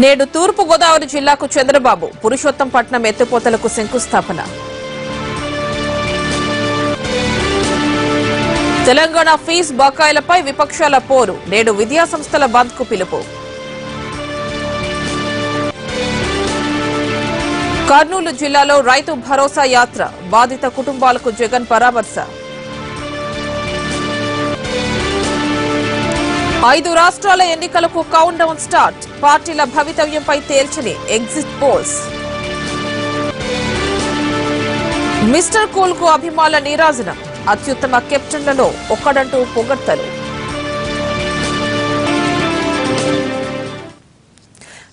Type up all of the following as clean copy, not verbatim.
నేడు తూర్పు గోదావరి జిల్లాకు చంద్రబాబు పురుషోత్తంపట్నం ఎత్తిపోతలకు శంకుస్థాపన. తెలంగాణ ఫీజు బకాయిలపై విపక్షాల పోరు. నేడు విద్యాసంస్థల బంద్కు పిలుపు. కర్నూలు జిల్లాలో రైతు భరోసా యాత్ర. బాధిత కుటుంబాలకు జగన్ పరామర్శ. 5 రాష్ట్రాల ఎన్నికలకు కౌంట్ డౌన్ స్టార్ట్. పార్టీల భవితవ్యంపై తేల్చని ఎగ్జిట్ పోల్స్. మిస్టర్ కూల్ కు అభిమానుల నీరాజనం. అత్యుత్తమ కెప్టెన్లలో ఒక్కడంటూ పొగడ్తలు.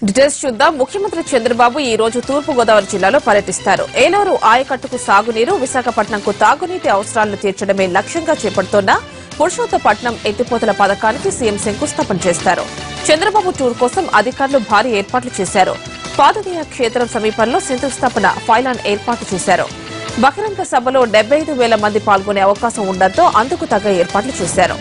డీటెయిల్స్ చూద్దాం. ముఖ్యమంత్రి చంద్రబాబు ఈ రోజు తూర్పు గోదావరి జిల్లాలో పర్యటిస్తారు. ఏలూరు ఆయకట్టుకు సాగునీరు, విశాఖపట్నంకు తాగునీటి అవసరాలను తీర్చడమే లక్ష్యంగా చేపడుతోన్న పురుషోత్తపట్నం ఎత్తిపోతల పథకానికి సీఎం శంకుస్థాపన చేస్తారు. చంద్రబాబు టూర్ కోసం అధికారులు భారీ ఏర్పాట్లు చేశారు. పాదదేయ క్షేత్రం సమీపంలో శంకుస్థాపన ఫైలాన్ ఏర్పాటు చేశారు. బహిరంగ సభలో 75,000 మంది పాల్గొనే అవకాశం ఉండడంతో అందుకు తగ్గ ఏర్పాట్లు చేశారు.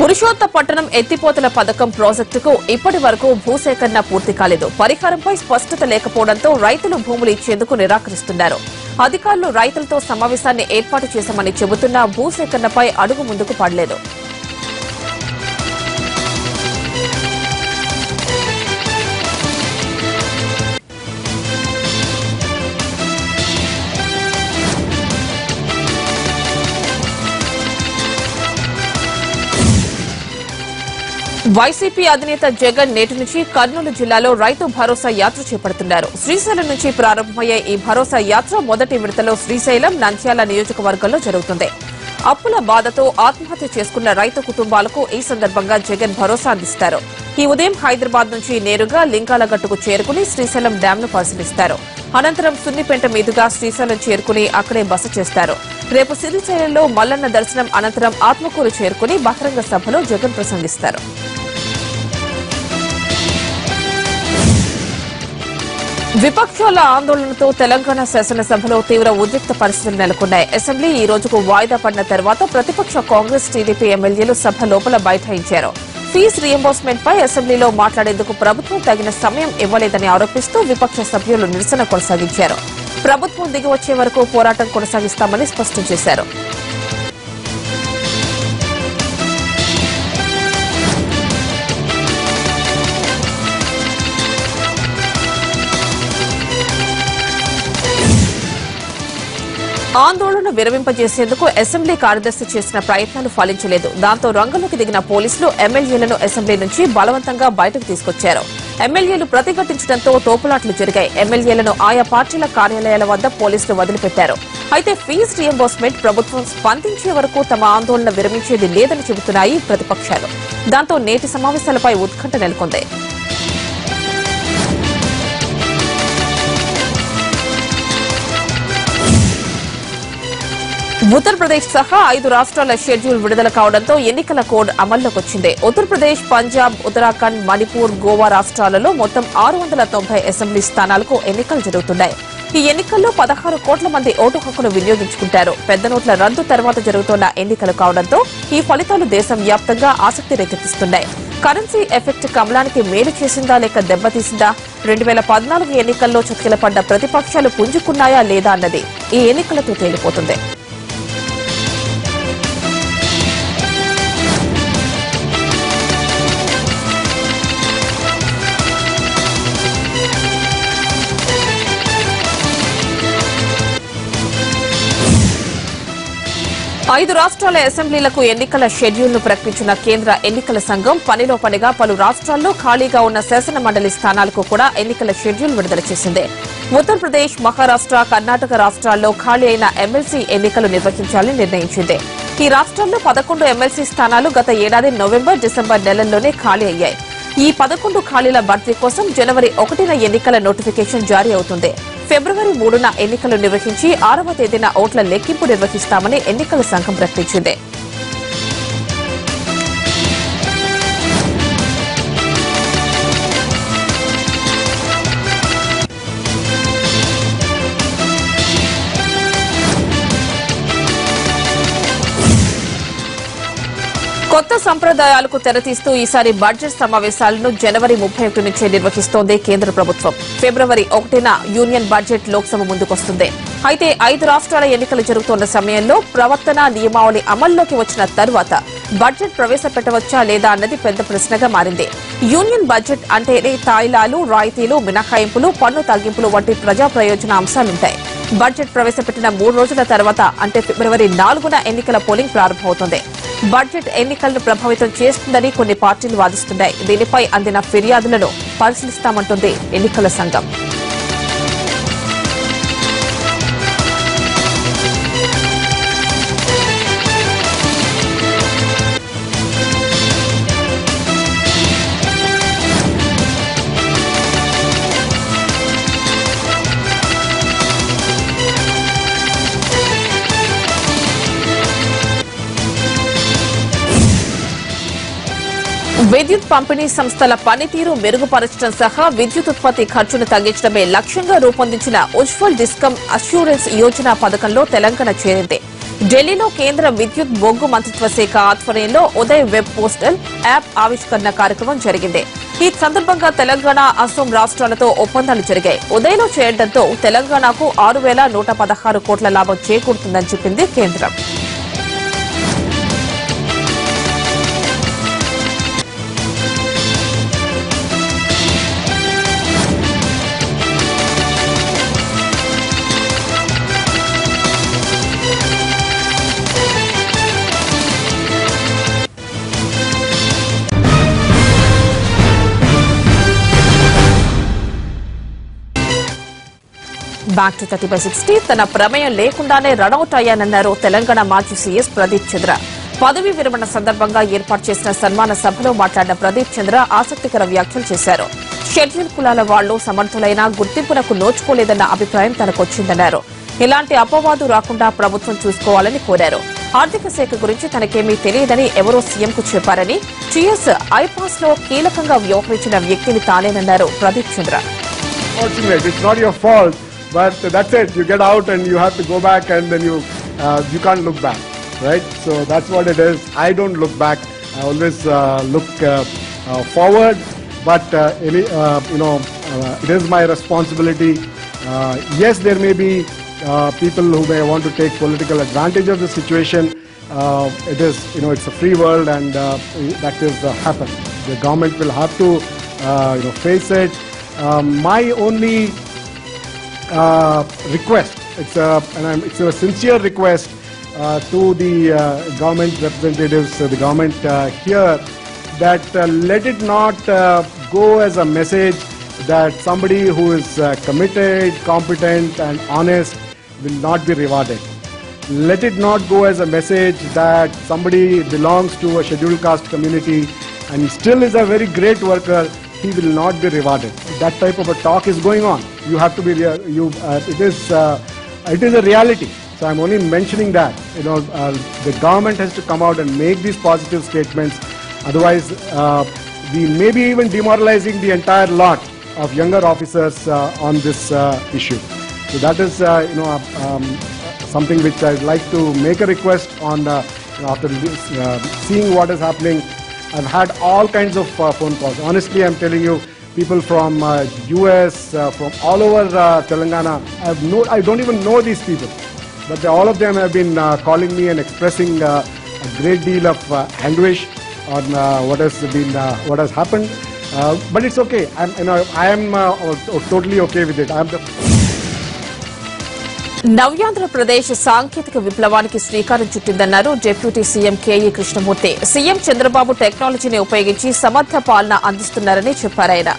పురుషోత్తపట్నం ఎత్తిపోతల పథకం ప్రాజెక్టుకు ఇప్పటి వరకు భూసేకరణ పూర్తి కాలేదు. పరిహారంపై స్పష్టత లేకపోవడంతో రైతులు భూములు ఇచ్చేందుకు నిరాకరిస్తున్నారు. అధికారులు రైతులతో సమావేశాన్ని ఏర్పాటు చేశామని చెబుతున్నా భూసేకరణపై అడుగు ముందుకు పడలేదు. వైసీపీ అధినేత జగన్ నేటి నుంచి కర్నూలు జిల్లాలో రైతు భరోసా యాత్ర చేపడుతున్నారు. శ్రీశైలం నుంచి ప్రారంభమయ్యే ఈ భరోసా యాత్ర మొదటి విడతలో శ్రీశైలం, నంద్యాల నియోజకవర్గంలో జరుగుతుంది. అప్పుల బాధతో ఆత్మహత్య చేసుకున్న రైతు కుటుంబాలకు ఈ సందర్భంగా జగన్ భరోసా అందిస్తారు. ఈ ఉదయం హైదరాబాద్ నుంచి నేరుగా లింగాలగట్టుకు చేరుకుని శ్రీశైలం డ్యాంను పరిశీలిస్తారు. అనంతరం సున్నిపేంట మీదుగా శ్రీశైలం చేరుకుని అక్కడే బస చేస్తారు. రేపు శ్రీశైలంలో మల్లన్న దర్శనం అనంతరం ఆత్మకూరు చేరుకుని బహిరంగ సభలో జగన్ ప్రసంగిస్తారు. విపక్షాల ఆందోళనతో తెలంగాణ శాసనసభలో తీవ్ర ఉద్రిక్త పరిస్థితులు నెలకొన్నాయి. అసెంబ్లీ ఈ రోజుకు వాయిదా పడిన తర్వాత ప్రతిపక్ష కాంగ్రెస్, టీడీపీ ఎమ్మెల్యేలు సభ లోపల బైఠాయించారు. ఫీజు రీయింబర్స్మెంట్ పై అసెంబ్లీలో మాట్లాడేందుకు ప్రభుత్వం తగిన సమయం ఇవ్వలేదని ఆరోపిస్తూ విపక్ష సభ్యులు నిరసన కొనసాగించారు. ప్రభుత్వం దిగివచ్చే వరకు పోరాటం కొనసాగిస్తామని స్పష్టం చేశారు. ఆందోళన విరమింపజేసేందుకు అసెంబ్లీ కార్యదర్శి చేసిన ప్రయత్నాలు ఫలించలేదు. దాంతో రంగంలోకి దిగిన పోలీసులు ఎమ్మెల్యేలను అసెంబ్లీ నుంచి బలవంతంగా బయటకు తీసుకొచ్చారు. ఎమ్మెల్యేలు ప్రతిఘటించడంతో తోపులాట్లు జరిగాయి. ఎమ్మెల్యేలను ఆయా పార్టీల కార్యాలయాల వద్ద పోలీసులు వదిలిపెట్టారు. అయితే ఫీజు రీయింబర్స్మెంట్ ప్రభుత్వం స్పందించే వరకు తమ ఆందోళన విరమించేది లేదని చెబుతున్నాయి ప్రతిపక్షాలు. దాంతో నేటి సమావేశాలపై ఉత్కంఠ నెలకొంది. ఉత్తరప్రదేశ్ సహా 5 రాష్ట్రాల షెడ్యూల్ విడుదల కావడంతో ఎన్నికల కోడ్ అమల్లోకి వచ్చింది. ఉత్తరప్రదేశ్, పంజాబ్, ఉత్తరాఖండ్, మణిపూర్, గోవా రాష్ట్రాలలో మొత్తం 690 అసెంబ్లీ స్థానాలకు ఎన్నికలు జరుగుతున్నాయి. ఈ ఎన్నికల్లో 16 కోట్ల మంది ఓటు హక్కును వినియోగించుకుంటారు. పెద్ద నోట్ల రద్దు తర్వాత జరుగుతున్న ఎన్నికలు కావడంతో ఈ ఫలితాలు దేశం వ్యాప్తంగా ఆసక్తి రేకెత్తిస్తున్నాయి. కరెన్సీ ఎఫెక్ట్ కమలానికి మేలు చేసిందా లేక దెబ్బతీసిందా? 2014 ఎన్నికల్లో చతికిలపడ్డ ప్రతిపక్షాలు పుంజుకున్నాయా లేదా అన్నది ఈ ఎన్నికలతో తేలిపోతుంది. ఐదు రాష్ట్రాల అసెంబ్లీలకు ఎన్నికల షెడ్యూల్ ను ప్రకటించిన కేంద్ర ఎన్నికల సంఘం పనిలో పనిగా పలు రాష్ట్రాల్లో ఖాళీగా ఉన్న శాసన మండలి స్థానాలకు కూడా ఎన్నికల షెడ్యూల్ విడుదల చేసింది. ఉత్తరప్రదేశ్, మహారాష్ట్ర, కర్ణాటక రాష్ట్రాల్లో ఖాళీ అయిన ఎమ్మెల్సీ ఎన్నికలు నిర్వహించాలని నిర్ణయించింది. ఈ రాష్ట్రాల్లో 11 ఎమ్మెల్సీ స్థానాలు గత ఏడాది నవంబర్, డిసెంబర్ నెలల్లోనే ఖాళీ అయ్యాయి. ఈ 11 ఖాళీల భర్తీ కోసం జనవరి 1న ఎన్నికల నోటిఫికేషన్ జారీ అవుతుంది. ఫిబ్రవరి 3న ఎన్నికలు నిర్వహించి 6వ తేదీన ఓట్ల లెక్కింపు నిర్వహిస్తామని ఎన్నికల సంఘం ప్రకటించింది. కొత్త సంప్రదాయాలకు తెరతీస్తూ ఈసారి బడ్జెట్ సమావేశాలను జనవరి 31 నుంచే నిర్వహిస్తోంది కేంద్ర ప్రభుత్వం. ఫిబ్రవరి 1న యూనియన్ బడ్జెట్ లోక్సభ ముందుకొస్తుంది. అయితే 5 రాష్ట్రాల ఎన్నికలు జరుగుతున్న సమయంలో ప్రవర్తన నియమావళి అమల్లోకి వచ్చిన తరువాత బడ్జెట్ ప్రవేశపెట్టవచ్చా లేదా అన్నది పెద్ద ప్రశ్నగా మారింది. యూనియన్ బడ్జెట్ అంటేనే తాయిలాలు, రాయితీలు, మినహాయింపులు, పన్ను తగ్గింపులు వంటి ప్రజా ప్రయోజన అంశాలుంటాయి. బడ్జెట్ ప్రవేశపెట్టిన 3 రోజుల తర్వాత అంటే ఫిబ్రవరి 4న ఎన్నికల పోలింగ్ ప్రారంభమవుతుంది. బడ్జెట్ ఎన్నికలను ప్రభావితం చేస్తుందని కొన్ని పార్టీలు వాదిస్తున్నాయి. దీనిపై అందిన ఫిర్యాదులను పరిశీలిస్తామంటుంది ఎన్నికల సంఘం. విద్యుత్ పంపిణీ సంస్థల పనితీరు మెరుగుపరచడం సహా విద్యుత్ ఉత్పత్తి ఖర్చును తగ్గించడమే లక్ష్యంగా రూపొందించిన ఉజ్వల్ డిస్కమ్ అష్యూరెన్స్ యోజన పథకంలో తెలంగాణ చేరింది. ఢిల్లీలో కేంద్ర విద్యుత్ బొగ్గు మంత్రిత్వ శాఖ ఆధ్వర్యంలో ఉదయ్ వెబ్ పోస్టల్ యాప్ ఆవిష్కరణ కార్యక్రమం జరిగింది. ఈ సందర్భంగా తెలంగాణ, అసోం రాష్ట్రాలతో ఒప్పందాలు జరిగాయి. ఉదయ్లో చేరడంతో తెలంగాణకు 6,116 కోట్ల లాభం చేకూరుతుందని చెప్పింది కేంద్రం. బ్యాక్ టు 30/60 తన ప్రమేయం లేకుండానే రనౌట్ అయ్యానన్నారు తెలంగాణ మాజీ సీఎస్ ప్రదీప్ చంద్ర. పదవీ విరమణ సందర్భంగా ఏర్పాటు చేసిన సన్మాన సభలో మాట్లాడిన ప్రదీప్ చంద్ర ఆసక్తికర వ్యాఖ్యలు చేశారు. షెడ్యూల్ కులాల వాళ్లు సమర్థులైన గుర్తింపునకు నోచుకోలేదన్న అభిప్రాయం తనకొచ్చిందన్నారు. ఇలాంటి అపవాదు రాకుండా ప్రభుత్వం చూసుకోవాలని కోరారు. ఆర్థిక శాఖ గురించి తనకేమీ తెలియదని ఎవరో సీఎంకు చెప్పారని, టీఎస్ ఐపాస్ లో కీలకంగా వ్యవహరించిన వ్యక్తిని తానేనన్నారు ప్రదీప్ చంద్ర. But that's it. You get out and you have to go back, and then you can't look back, right? So that's what it is. I don't look back. I always look forward. But it is my responsibility. Yes, there may be people who may want to take political advantage of the situation. It is, it's a free world, and that is happen. The government will have to, face it. My only request, it's a sincere request to the government representatives, the government here, that let it not go as a message that somebody who is committed, competent and honest will not be rewarded. Let it not go as a message that somebody belongs to a scheduled caste community and still is a very great worker, he will not be rewarded. That type of a talk is going on. You have to be it is a reality. So I'm only mentioning that the government has to come out and make these positive statements. Otherwise, we may be even demoralizing the entire lot of younger officers on this issue. So that is something which I'd like to make a request on. After seeing what is happening, I've had all kinds of phone calls. Honestly, I'm telling you, people from US, from all over Telangana. I don't even know these people, but all of them have been calling me and expressing a great deal of anguish on what has happened. But it's okay. I am totally okay with it. Navyandhra Pradesh సాంకేతిక విప్లవానికి శ్రీకారం చుట్టిందన్నారు deputy CM KE Krishnamurthy. CM Chandrababu టెక్నాలజీని ఉపయోగించి సమర్థ పాలన అందిస్తున్నారని చెప్పారాయన.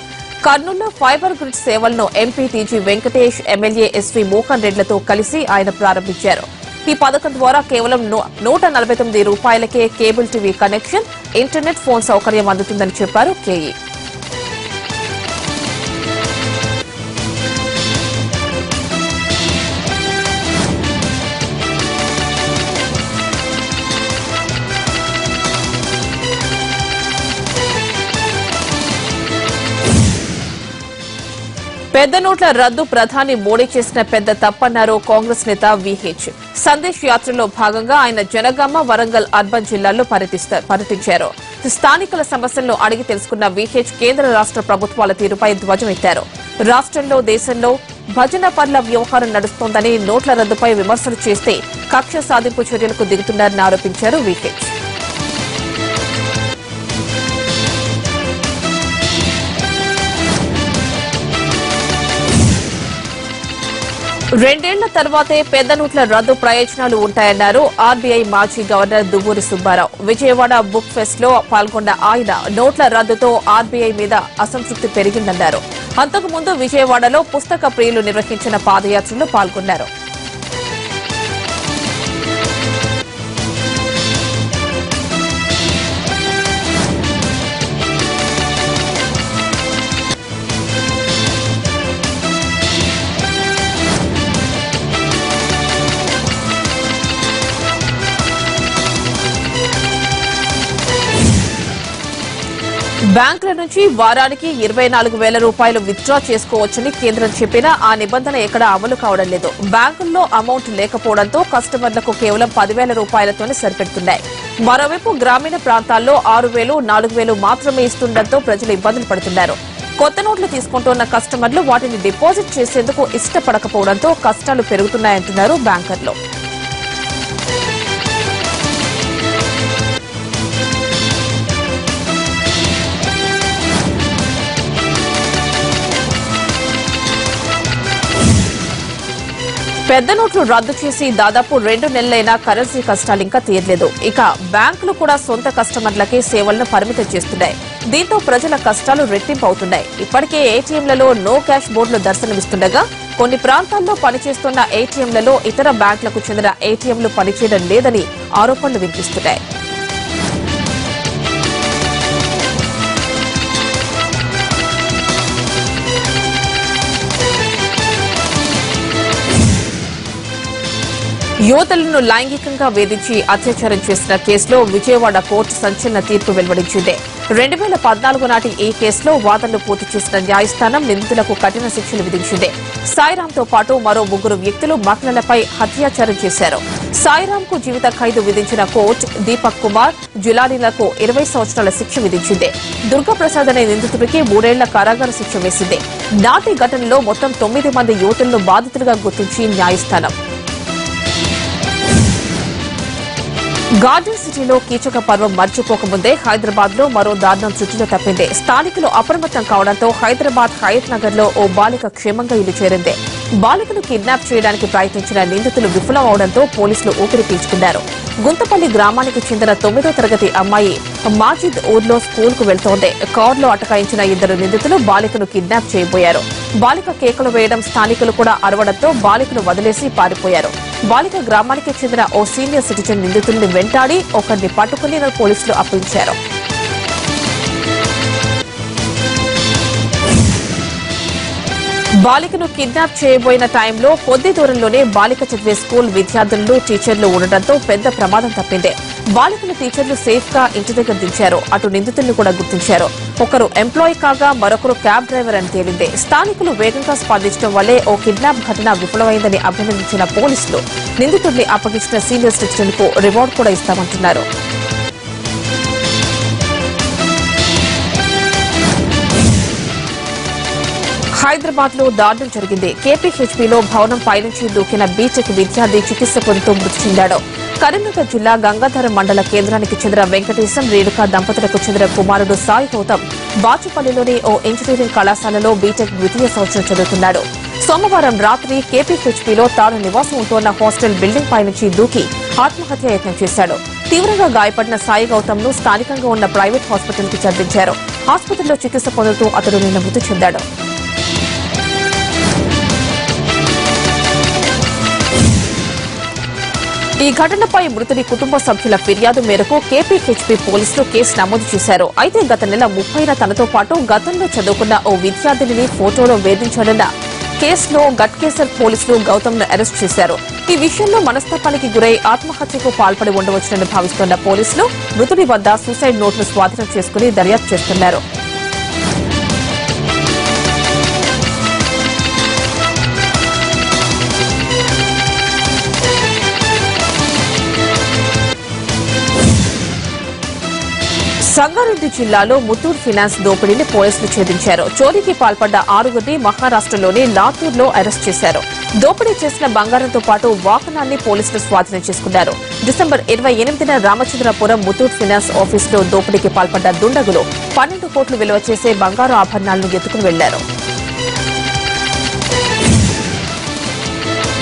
కర్నూలులో ఫైబర్ గ్రిడ్ సేవలను ఎంపీ టీజీ వెంకటేష్, ఎమ్మెల్యే ఎస్వీ మోహన్ రెడ్లతో కలిసి ఆయన ప్రారంభించారు. ఈ పథకం ద్వారా కేవలం ₹149 cable TV connection, internet, phone సౌకర్యం అందుతుందని చెప్పారు కేఈ. పెద్ద నోట్ల రద్దు ప్రధాని మోడీ చేసిన పెద్ద తప్పన్నారు కాంగ్రెస్ నేత విహెచ్. సందేశ్ యాత్రలో భాగంగా ఆయన జనగామ, వరంగల్ అర్బన్ జిల్లాల్లో పర్యటించారు. స్థానికుల సమస్యలను అడిగి తెలుసుకున్న విహెచ్ కేంద్ర రాష్ట్ర ప్రభుత్వాల తీరుపై ధ్వజమెత్తారు. రాష్ట్రంలో, దేశంలో భజన పర్ల వ్యవహారం నడుస్తోందని, నోట్ల రద్దుపై విమర్శలు చేస్తే కక్ష సాధింపు చర్యలకు దిగుతున్నారని ఆరోపించారు విహెచ్. రెండేళ్ల తర్వాతే పెద్ద నోట్ల రద్దు ప్రయోజనాలు ఉంటాయన్నారు ఆర్బీఐ మాజీ governor Duvvuri Subbarao. Vijayawada book pest లో పాల్గొన్న ఆయన నోట్ల రద్దుతో ఆర్బీఐ మీద అసంతృప్తి పెరిగిందన్నారు. అంతకుముందు విజయవాడలో పుస్తక ప్రియులు నిర్వహించిన పాదయాత్రలో పాల్గొన్నారు. బ్యాంకుల నుంచి వారానికి 24,000 రూపాయలు విత్డ్రా చేసుకోవచ్చని కేంద్రం చెప్పినా ఆ నిబంధన ఎక్కడా అమలు కావడం లేదు. బ్యాంకుల్లో అమౌంట్ లేకపోవడంతో కస్టమర్లకు కేవలం 10,000 రూపాయలతోనే సరిపెడుతున్నాయి. మరోవైపు గ్రామీణ ప్రాంతాల్లో 6,000, 4,000 మాత్రమే ఇస్తుండటంతో ప్రజలు ఇబ్బందులు పడుతున్నారు. కొత్త నోట్లు తీసుకుంటున్న కస్టమర్లు వాటిని డిపాజిట్ చేసేందుకు ఇష్టపడకపోవడంతో కష్టాలు పెరుగుతున్నాయంటున్నారు బ్యాంకర్లు. పెద్ద నోట్లు రద్దు చేసి దాదాపు 2 నెలలైనా కరెన్సీ కష్టాలు ఇంకా తీరలేదు. ఇక బ్యాంకులు కూడా సొంత కస్టమర్లకే సేవలను పరిమితం చేస్తున్నాయి. దీంతో ప్రజల కష్టాలు రెట్టింపు అవుతున్నాయి. ఇప్పటికే ఏటీఎంలలో నో క్యాష్ బోర్డులు దర్శనమిస్తుండగా కొన్ని ప్రాంతాల్లో పనిచేస్తున్న ఏటీఎంలలో ఇతర బ్యాంకులకు చెందిన ఏటీఎంలు పనిచేయడం లేదని ఆరోపణలు వినిపిస్తున్నాయి. యువతులను లైంగికంగా వేధించి అత్యాచారం చేసిన కేసులో విజయవాడ కోర్టు సంచలన తీర్పు వెలువడించింది. 2014 నాటి ఈ కేసులో వాదనలు పూర్తి చేసిన న్యాయస్థానం నిందితులకు కఠిన శిక్షలు విధించింది. సాయిరాంతో పాటు మరో 3 వ్యక్తులు మహిళలపై అత్యాచారం చేశారు. సాయిరాంకు జీవిత ఖైదు విధించిన కోర్టు దీపక్ కుమార్, జులానీలకు 20 సంవత్సరాల శిక్ష విధించింది. దుర్గాప్రసాద్ అనే నిందితుడికి 3 ఏళ్ల కారాగార శిక్ష వేసింది. నాటి ఘటనలో మొత్తం 9 మంది యువతులను బాధితులుగా గుర్తించి న్యాయస్థానం గార్డెన్ సిటీలో కీచక పర్వం మర్చిపోకముందే హైదరాబాద్ లో మరో దారుణం చుట్టూ తప్పింది. స్థానికులు అప్రమత్తం కావడంతో హైదరాబాద్ హయత్ నగర్ లో ఓ బాలిక క్షేమంగా ఇల్లు చేరింది. బాలికను కిడ్నాప్ చేయడానికి ప్రయత్నించిన నిందితులు విఫలం అవడంతో పోలీసులు ఊపిరి పీల్చుకున్నారు. గుంతపల్లి గ్రామానికి చెందిన 9వ తరగతి అమ్మాయి మాజిద్ ఊర్లో స్కూల్ కు వెళ్తోంది. కారులో అటకాయించిన 2 నిందితులు బాలికను కిడ్నాప్ చేయబోయారు. బాలిక కేకలు వేయడం, స్థానికులు కూడా అరవడంతో బాలికను వదిలేసి పారిపోయారు. బాలిక గ్రామానికి చెందిన ఓ సీనియర్ సిటిజన్ నిందితుల్ని వెంటాడి ఒకరిని పట్టుకుని పోలీసులు అప్పగించారు. బాలికను కిడ్నాప్ చేయబోయిన టైంలో కొద్ది దూరంలోనే బాలిక చదివే స్కూల్ విద్యార్థులు, టీచర్లు ఉండటంతో పెద్ద ప్రమాదం తప్పింది. బాలికను టీచర్లు సేఫ్ గా ఇంటి దగ్గర దించారు. అటు నిందితుల్ని కూడా గుర్తించారు. ఒకరు ఎంప్లాయీ కాగా మరొకరు క్యాబ్ డ్రైవర్ అని తేలింది. స్థానికులు వేగంగా స్పందించడం వల్లే ఓ కిడ్నాప్ ఘటన విఫలమైందని అభినందించిన పోలీసులు నిందితుల్ని అప్పగించిన సీనియర్ సిటిజన్ కు రివార్డు కూడా ఇస్తామంటున్నారు. హైదరాబాద్ లో దారుణం జరిగింది. కేపీహెచ్పీలో భవనం పైనుంచి దూకిన బీటెక్ విద్యార్థి చికిత్స పొందుతూ మృతి చెందాడు. కరీంనగర్ జిల్లా గంగాధరం మండల కేంద్రానికి చెందిన వెంకటేశం, రేణుకా దంపతులకు చెందిన కుమారుడు సాయి గౌతమ్ బాచుపల్లిలోని ఓ ఇంజనీరింగ్ కళాశాలలో బీటెక్ 2వ సంవత్సరం చదువుతున్నాడు. సోమవారం రాత్రి కేపీహెచ్పీలో తాను నివాసం ఉంటోన్న హాస్టల్ బిల్డింగ్ పైనుంచి దూకి ఆత్మహత్య యత్నం చేశాడు. తీవ్రంగా గాయపడిన సాయి గౌతమ్ ను స్థానికంగా ఉన్న ప్రైవేట్ హాస్పిటల్ కి తరలించారు. ఆసుపత్రిలో చికిత్స పొందుతూ అతడు నిన్న మృతి చెందాడు. ఈ ఘటనపై మృతుడి కుటుంబ సభ్యుల ఫిర్యాదు మేరకు కేపీహెచ్పీ పోలీసులు కేసు నమోదు చేశారు. అయితే గత నెల 30న తనతో పాటు గతంలో చదువుకున్న ఓ విద్యార్థిని ఫోటోలో వేధించాడన్న కేసులో గట్కేసర్ పోలీసులు గౌతమ్ ను అరెస్ట్ చేశారు. ఈ విషయంలో మనస్తాపానికి గురై ఆత్మహత్యకు పాల్పడి ఉండవచ్చునని భావిస్తున్న పోలీసులు మృతుడి వద్ద సూసైడ్ నోట్ను స్వాధీనం చేసుకుని దర్యాప్తు చేస్తున్నారు. సంగారెడ్డి జిల్లాలో ముత్తూట్ ఫైనాన్స్ దోపిడీని పోలీసులు ఛేదించారు. చోరీకి పాల్పడ్డ 6గురిని మహారాష్ట్రలోని లాతూర్లో అరెస్ట్ చేశారు. దోపిడీ చేసిన బంగారంతో పాటు వాహనాన్ని పోలీసులు స్వాధీనం చేసుకున్నారు. డిసెంబర్ 28న రామచంద్రపురం ముత్తూట్ ఫైనాన్స్ ఆఫీసులో దోపిడీకి పాల్పడ్డ దుండగులు 12 కోట్లు విలువ చేసే బంగారు ఆభరణాలను ఎత్తుకుని వెళ్లారు.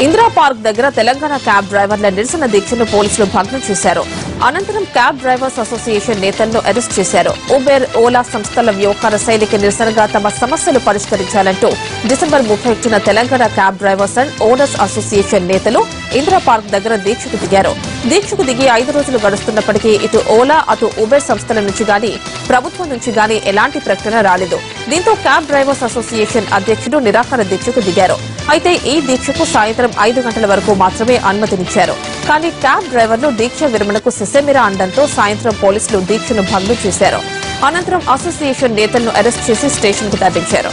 ఇందిరా పార్క్ దగ్గర తెలంగాణ క్యాబ్ డ్రైవర్ల నిరసన దీక్షను పోలీసులు భగ్నం చేశారు. అనంతరం క్యాబ్ డ్రైవర్స్ అసోసియేషన్ నేతలను అరెస్ట్ చేశారు. ఉబెర్, ఓలా సంస్థల వ్యవహార శైలికి నిరసనగా తమ సమస్యలు పరిష్కరించాలంటూ డిసెంబర్ 31న Telangana cab drivers and owners association నేతలు ఇందిరా పార్క్ దగ్గర దీక్షకు దిగారు. దీక్షకు దిగి 5 రోజులు గడుస్తున్నప్పటికీ ఇటు ఓలా అటు ఉబెర్ సంస్థల నుంచి గానీ ప్రభుత్వం నుంచి గానీ ఎలాంటి ప్రకటన రాలేదు. దీంతో క్యాబ్ డ్రైవర్స్ అసోసియేషన్ అధ్యక్షుడు నిరాహార దీక్షకు దిగారు. అయితే ఈ దీక్షకు సాయంత్రం 5 గంటల వరకు మాత్రమే అనుమతినిచ్చారు. కానీ క్యాబ్ డ్రైవర్లు దీక్ష విరమణకు సిసమిరా అనడంతో సాయంత్రం పోలీసులు దీక్షను భంగం చేశారు. అనంతరం అసోసియేషన్ నేతలను అరెస్ట్ చేసి స్టేషన్కు తరలించారు.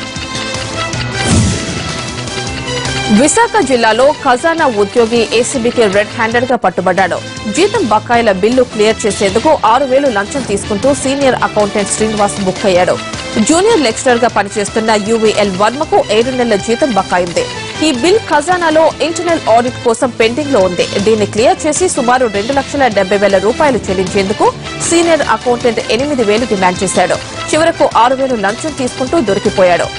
విశాఖ జిల్లాలో ఖజానా ఉద్యోగి ఏసీబీకి రెడ్ హ్యాండెడ్ గా పట్టుబడ్డాడు. జీతం బకాయిల బిల్లు క్లియర్ చేసేందుకు 6,000 లంచం తీసుకుంటూ సీనియర్ అకౌంటెంట్ శ్రీనివాస్ బుక్ అయ్యాడు. జూనియర్ లెక్చరర్ గా పనిచేస్తున్న యూవీఎల్ వర్మకు 7 నెలల జీతం బకాయింది. ఈ బిల్ ఖజానాలో ఇంటర్నల్ ఆడిట్ కోసం పెండింగ్ లో ఉంది. దీన్ని క్లియర్ చేసి సుమారు 2,70,000 రూపాయలు చెల్లించేందుకు సీనియర్ అకౌంటెంట్ 8,000 డిమాండ్ చేశాడు. చివరకు 6,000 లంచం తీసుకుంటూ దొరికిపోయాడు.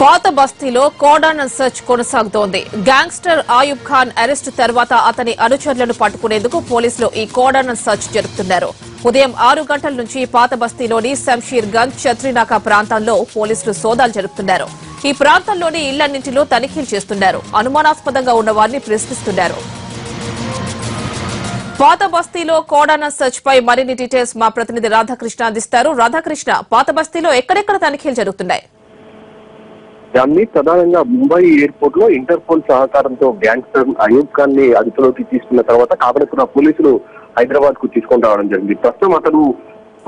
పాత బస్తీలో కోడానన్ సర్చ్ కొనసాగుతోంది. గ్యాంగ్స్టర్ ఆయూబ్ ఖాన్ అరెస్టు తర్వాత అతని అనుచరులను పట్టుకునేందుకు పోలీసులు ఈ కోడానన్ సర్చ్ జరుపుతున్నారు. ఉదయం 6 గంటల నుంచి పాత బస్తీలోని శంషీర్ గంజ్, ఛత్రినాకా ప్రాంతాల్లో పోలీసులు సోదాలు జరుపుతున్నారు. ఈ ప్రాంతంలోని ఇళ్లన్నింటిలో తనిఖీలు చేస్తున్నారు. అనుమానాస్పదంగా ఉన్న వారిని ప్రశ్నిస్తున్నారు. పాత బస్తీలో కోడానన్ సర్చ్ పై మరిన్ని డీటెయిల్స్ మా ప్రతినిధి రాధాకృష్ణ అందిస్తారు. రాధాకృష్ణ, పాత బస్తీలో ఎక్కడెక్కడ తనిఖీలు జరుగుతున్నాయి? దాన్ని ప్రధానంగా ముంబై ఎయిర్పోర్ట్ లో ఇంటర్పోల్ సహకారంతో గ్యాంగ్స్టర్ అయూబ్ ఖాన్ ని అదుపులోకి తీసుకున్న తర్వాత కాకడపుర పోలీసులు హైదరాబాద్ కు తీసుకొని రావడం జరిగింది. ప్రస్తుతం అతను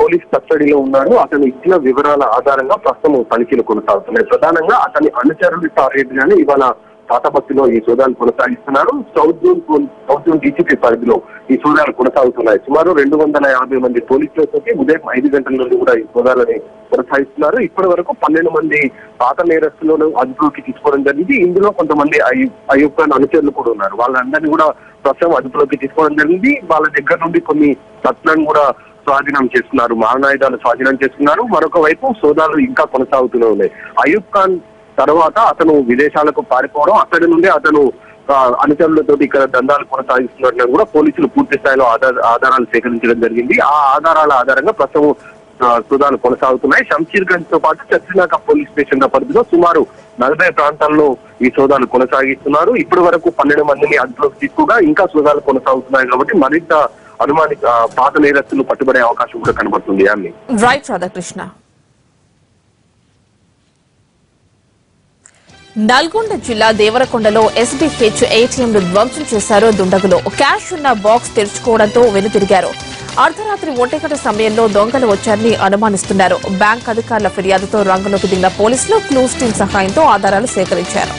పోలీస్ కస్టడీలో ఉన్నాడు. అతను ఇచ్చిన వివరాల ఆధారంగా ప్రస్తుతం తనిఖీలు కొనసాగుతున్నాయి. ప్రధానంగా అతని అనుచరులు టార్గెట్ గానే ఇవాళ పాత బస్తీలో ఈ సోదాలు కొనసాగిస్తున్నారు. సౌత్ జోన్ డీసీపీ పరిధిలో ఈ సోదాలు కొనసాగుతున్నాయి. సుమారు 250 మంది పోలీసులతో ఉదయం 5 గంటల నుండి కూడా ఈ సోదాలని కొనసాగిస్తున్నారు. ఇప్పటి వరకు 12 మంది పాత నేరస్తులను అదుపులోకి తీసుకోవడం జరిగింది. ఇందులో కొంతమంది అయూబ్ ఖాన్ అనుచరులు కూడా ఉన్నారు. వాళ్ళందరినీ కూడా ప్రస్తుతం అదుపులోకి తీసుకోవడం జరిగింది. వాళ్ళ దగ్గర నుండి కొన్ని రత్నాలను కూడా స్వాధీనం చేస్తున్నారు, మారణాయుధాలు స్వాధీనం చేస్తున్నారు. మరొక వైపు సోదాలు ఇంకా కొనసాగుతూనే ఉన్నాయి. అయూబ్ ఖాన్ తర్వాత అతను విదేశాలకు పారిపోవడం, అక్కడి నుండి అతను అనుచరులతో ఇక్కడ దందాలు కొనసాగిస్తున్నట్లు కూడా పోలీసులు పూర్తి స్థాయిలో ఆధారాలు సేకరించడం జరిగింది. ఆ ఆధారాల ఆధారంగా ప్రస్తుతం సోదాలు కొనసాగుతున్నాయి. శంషీర్ గంజ్ తో పాటు ఛత్రినాకా పోలీస్ స్టేషన్ పరిధిలో సుమారు 40 ప్రాంతాల్లో ఈ సోదాలు కొనసాగిస్తున్నారు. ఇప్పటి వరకు 12 మందిని అదుపులోకి తీసుకోగా ఇంకా సోదాలు కొనసాగుతున్నాయి కాబట్టి మరింత పాత నేరస్తులు పట్టుబడే అవకాశం కూడా కనబడుతుంది. అని రైట్ రాధాకృష్ణ. నల్గొండ జిల్లా దేవరకొండలో ఎస్బీహెచ్ ఏటీఎంలు ధ్వంసం చేశారు దుండగులు. క్యాష్ ఉన్న బాక్స్ తెరుచుకోవడంతో వెనుతిరిగారు. అర్ధరాత్రి 1 గంట సమయంలో దొంగలు వచ్చారని అనుమానిస్తున్నారు. బ్యాంక్ అధికారుల ఫిర్యాదుతో రంగంలోకి దిగిన పోలీసులు క్లూస్ టీం సహాయంతో ఆధారాలు సేకరించారు.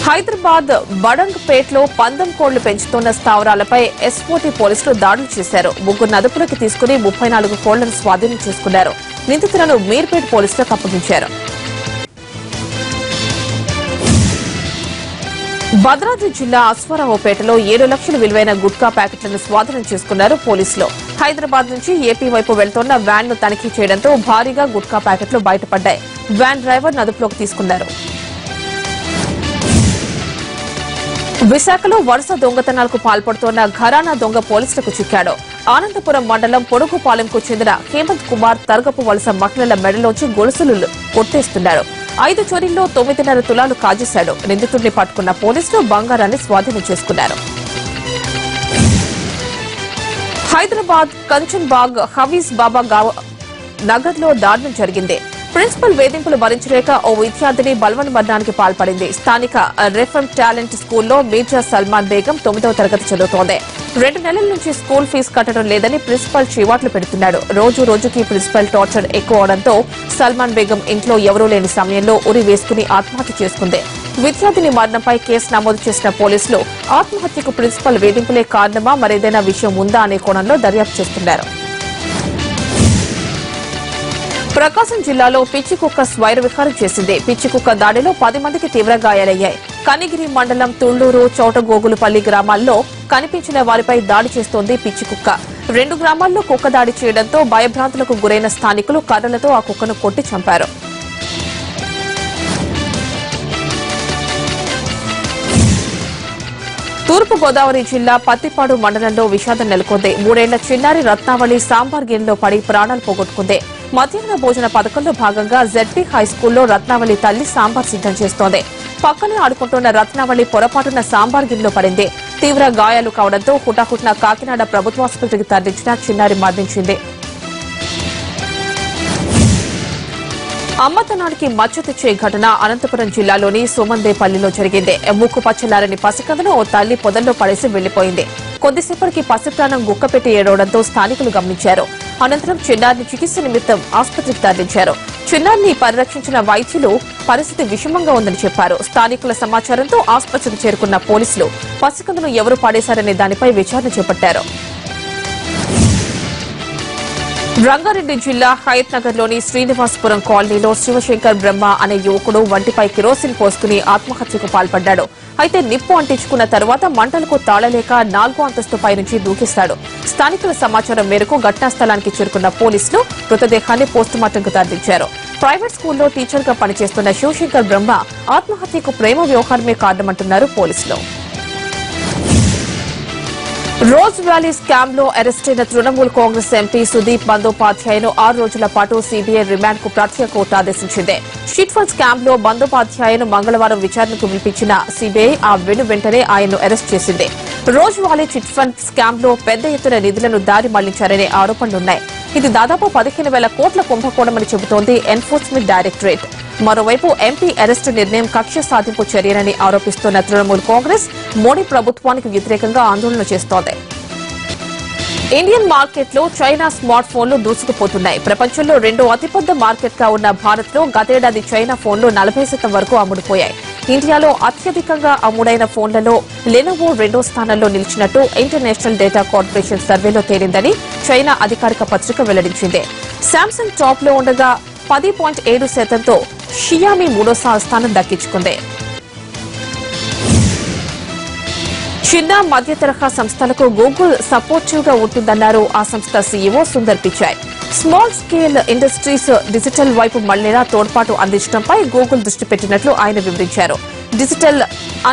హైదరాబాద్ బడంగ్పేట్లో పందెం కోళ్లు పెంచుతున్న స్థావరాలపై ఎస్ఓటీ పోలీసులు దాడులు చేశారు. 3 అదుపులోకి తీసుకుని 34 కోళ్లను స్వాధీనం చేసుకున్నారు. నిందితులను మీర్పేట్ పోలీసులకు అప్పగించారు. భద్రాద్రి జిల్లా అశ్వారావుపేటలో 7 లక్షల విలువైన గుట్కా ప్యాకెట్లను స్వాధీనం చేసుకున్నారు పోలీసులు. హైదరాబాద్ నుంచి ఏపీ వైపు వెళ్తున్న వ్యాన్ ను తనిఖీ చేయడంతో భారీగా గుట్కా ప్యాకెట్లు బయటపడ్డాయి. వ్యాన్ డ్రైవర్ అదుపులోకి తీసుకున్నారు. విశాఖలో వరుస దొంగతనాలకు పాల్పడుతోన్న ఘరానా దొంగ పోలీసులకు చిక్కాడు. ఆనందపురం మండలం పొడుగుపాలెంకు చెందిన హేమంత్ కుమార్ తరగపు వలస మహిళల మెడలోంచి గొలుసులు కొట్టేస్తున్నాడు. 5 చోరీల్లో 9.5 తులాలు కాజేశాడు. నిందితుడిని పట్టుకున్న పోలీసులు బంగారాన్ని స్వాధీనం చేసుకున్నారు. హైదరాబాద్ కంచన్ బాగ్ హవీజ్ బాబా నగర్ లో దారుణం జరిగింది. ప్రిన్సిపల్ వేధింపులు భరించలేక ఓ విద్యార్థిని బలవన్ మరణానికి పాల్పడింది. స్థానిక రెఫ్ఎం టాలెంట్ స్కూల్లో మీర్జా సల్మాన్ బేగం 9వ తరగతి చదువుతోంది. 2 నెలల నుంచి స్కూల్ ఫీజు కట్టడం లేదని ప్రిన్సిపల్ చివాట్లు పెడుతున్నాడు. రోజుకి ప్రిన్సిపల్ టార్చర్ ఎక్కువ అవడంతో సల్మాన్ బేగం ఇంట్లో ఎవరూ లేని సమయంలో ఉరి వేసుకుని ఆత్మహత్య చేసుకుంది. విద్యార్థిని మరణంపై కేసు నమోదు చేసిన పోలీసులు ఆత్మహత్యకు ప్రిన్సిపల్ వేధింపులే కారణమా మరేదైనా విషయం ఉందా అనే కోణంలో దర్యాప్తు చేస్తున్నారు. ప్రకాశం జిల్లాలో పిచ్చి కుక్క స్వైర విహారం చేసింది. పిచ్చి కుక్క దాడిలో 10 మందికి తీవ్ర గాయాలయ్యాయి. కనిగిరి మండలం తుళ్లూరు చౌటగోగులపల్లి గ్రామాల్లో కనిపించిన వారిపై దాడి చేస్తోంది పిచ్చి కుక్క. 2 గ్రామాల్లో కుక్క దాడి చేయడంతో భయభ్రాంతులకు గురైన స్థానికులు కర్రలతో ఆ కుక్కను కొట్టి చంపారు. తూర్పు గోదావరి జిల్లా పత్తిపాడు మండలంలో విషాదం నెలకొంది. 3 ఏళ్ల చిన్నారి రత్నావళి సాంబార్ గిన్నెలో పడి ప్రాణాలు పోగొట్టుకుంది. మధ్యాహ్న భోజన పథకంలో భాగంగా జెడ్పీ హైస్కూల్లో రత్నావళి తల్లి సాంబార్ సిద్దం చేస్తోంది. పక్కనే ఆడుకుంటున్న రత్నావళి పొరపాటున సాంబార్ గిన్నెలో పడింది. తీవ్ర గాయాలు కావడంతో హుటాహుటిన కాకినాడ ప్రభుత్వాసుపత్రికి తరలించిన చిన్నారి మరణించింది. అమ్మతనానికి మచ్చ తెచ్చే ఘటన అనంతపురం జిల్లాలోని సోమందేపల్లిలో జరిగింది. ముక్కు పచ్చలారని పసికందను ఓ తల్లి పొదల్లో పడేసి వెళ్లిపోయింది. కొద్దిసేపటికి పసిప్రాణం గుక్కపెట్టి ఏడవడంతో స్థానికులు గమనించారు. అనంతరం చిన్నారిని చికిత్స నిమిత్తం ఆసుపత్రికి తరలించారు. చిన్నారిని పరిరక్షించిన వైద్యులు పరిస్థితి విషమంగా ఉందని చెప్పారు. స్థానికుల సమాచారంతో ఆసుపత్రికి చేరుకున్న పోలీసులు పసికందను ఎవరు పడేశారనే దానిపై విచారణ చేపట్టారు. రంగారెడ్డి జిల్లా హయత్ నగర్ లోని శ్రీనివాసపురం కాలనీలో శివశంకర్ బ్రహ్మ అనే యువకుడు వంటిపై కిరోసిన్ పోసుకుని ఆత్మహత్యకు పాల్పడ్డాడు. అయితే నిప్పు అంటించుకున్న తర్వాత మంటలకు తాళలేక 4వ అంతస్తుపై నుంచి దూకిస్తాడు. స్థానికుల సమాచారం మేరకు ఘటనా స్థలానికి చేరుకున్న పోలీసులు మృతదేహాన్ని పోస్టుమార్టంకు తరలించారు. ప్రైవేట్ స్కూల్లో టీచర్ గా పనిచేస్తున్న శివశంకర్ బ్రహ్మ ఆత్మహత్యకు ప్రేమ వ్యవహారమే కారణమంటున్నారు పోలీసులు. రోజ్ వ్యాలీ స్కామ్ లో అరెస్టైన తృణమూల్ కాంగ్రెస్ ఎంపీ సుదీప్ బందోపాధ్యాయను 6 రోజుల పాటు సీబీఐ రిమాండ్ కు ప్రత్యేక కోర్టు ఆదేశించింది. చిట్ ఫండ్ స్కామ్ లో బందోపాధ్యాయను మంగళవారం విచారణకు పిలిపించిన సీబీఐ ఆ వెంటనే ఆయన్ను అరెస్ట్ చేసింది. Rose valley chit fund scam లో పెద్ద ఎత్తున నిధులను దారి మళ్లించారనే ఆరోపణలున్నాయి. ఇది దాదాపు 15,000 కోట్ల కుంభకోణమని చెబుతోంది ఎన్ఫోర్స్మెంట్ డైరెక్టరేట్. మరోవైపు ఎంపీ అరెస్టు నిర్ణయం కక్ష సాధింపు చర్యనని ఆరోపిస్తున్న తృణమూల్ కాంగ్రెస్ మోడీ ప్రభుత్వానికి వ్యతిరేకంగా ఆందోళన చేస్తోంది. ఇండియన్ మార్కెట్లో చైనా స్మార్ట్ ఫోన్లు దూసుకుపోతున్నాయి. ప్రపంచంలో 2వ అతిపెద్ద మార్కెట్ గా ఉన్న భారత్ లో గతేడాది చైనా ఫోన్లు 40% వరకు అమ్ముడుపోయాయి. ఇండియాలో అత్యధికంగా అమ్ముడైన ఫోన్లలో లెనోవో 2వ స్థానంలో నిలిచినట్టు ఇంటర్నేషనల్ డేటా కార్పొరేషన్ సర్వేలో తేలిందని చైనా అధికారిక పత్రిక వెల్లడించింది. శాంసంగ్ టాప్ లో ఉండగా 10.7%తో షియామి 3వ స్థానం దక్కించుకుంది. చిన్న మధ్య తరహా సంస్థలకు గూగుల్ సపోర్టివ్ గా ఉంటుందన్నారు ఆ సంస్థ CEO Sundar Pichai. Small scale industries digital వైపు మళ్లేలా తోడ్పాటు అందించడంపై గూగుల్ దృష్టి పెట్టినట్లు ఆయన వివరించారు. Digital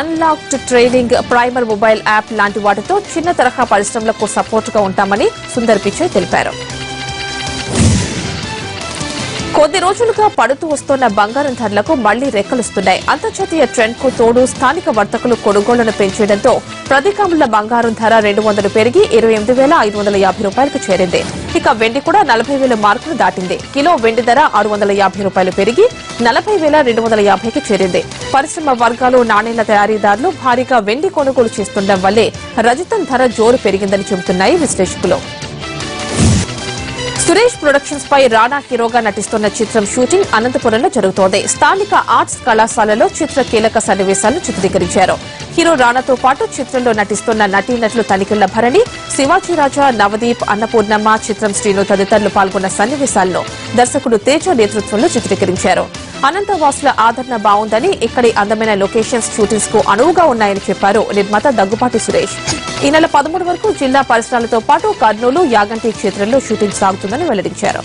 unlocked training, primer mobile app లాంటి వాటితో చిన్న తరహా పరిశ్రమలకు సపోర్ట్ గా ఉంటామని సుందర్ పిచాయ్ తెలిపారు. కొద్ది రోజులుగా పడుతూ వస్తున్న బంగారం ధరలకు మళ్లీ రెక్కలొస్తున్నాయి. అంతర్జాతీయ ట్రెండ్ కు తోడు స్థానిక వర్తకులు కొనుగోళ్లను పెంచడంతో ప్రతి గ్రాముల బంగారం ధర 200 పెరిగి 28,550 రూపాయలకు చేరింది. ఇక వెండి కూడా 40,000 మార్కును దాటింది. కిలో వెండి ధర 650 రూపాయలు పెరిగి 40,250కి చేరింది. పరిశ్రమ వర్గాలు, నాణేల తయారీదారులు భారీగా వెండి కొనుగోలు చేస్తుండడం వల్లే రజతం ధర జోరు పెరిగిందని చెబుతున్నాయి విశ్లేషకులు. సురేష్ ప్రొడక్షన్స్ పై రానా హీరోగా నటిస్తున్న చిత్రం షూటింగ్ అనంతపురంలో జరుగుతోంది. స్థానిక ఆర్ట్స్ కళాశాలలో చిత్ర కీలక సన్నివేశాలను చిత్రీకరించారు. హీరో రానాతో పాటు చిత్రంలో నటిస్తున్న నటీనటులు తనికెళ్ల భరణి, శివాజీరాజా, నవదీప్, అన్నపూర్ణమ్మ, చిత్రం శ్రీను తదితరులు పాల్గొన్న సన్నివేశాలను దర్శకుడు తేజ నేతృత్వంలో చిత్రీకరించారు. అనంతవాసుల ఆదరణ బాగుందని, ఇక్కడి అందమైన లొకేషన్స్ షూటింగ్స్ కు అనువుగా ఉన్నాయని చెప్పారు నిర్మాత దగ్గుపాటి సురేష్. ఈ నెల 13 వరకు జిల్లా పరిసరాలతో పాటు కర్నూలు, యాగంటి క్షేత్రంలో షూటింగ్ సాగుతుందని వెల్లడించారు.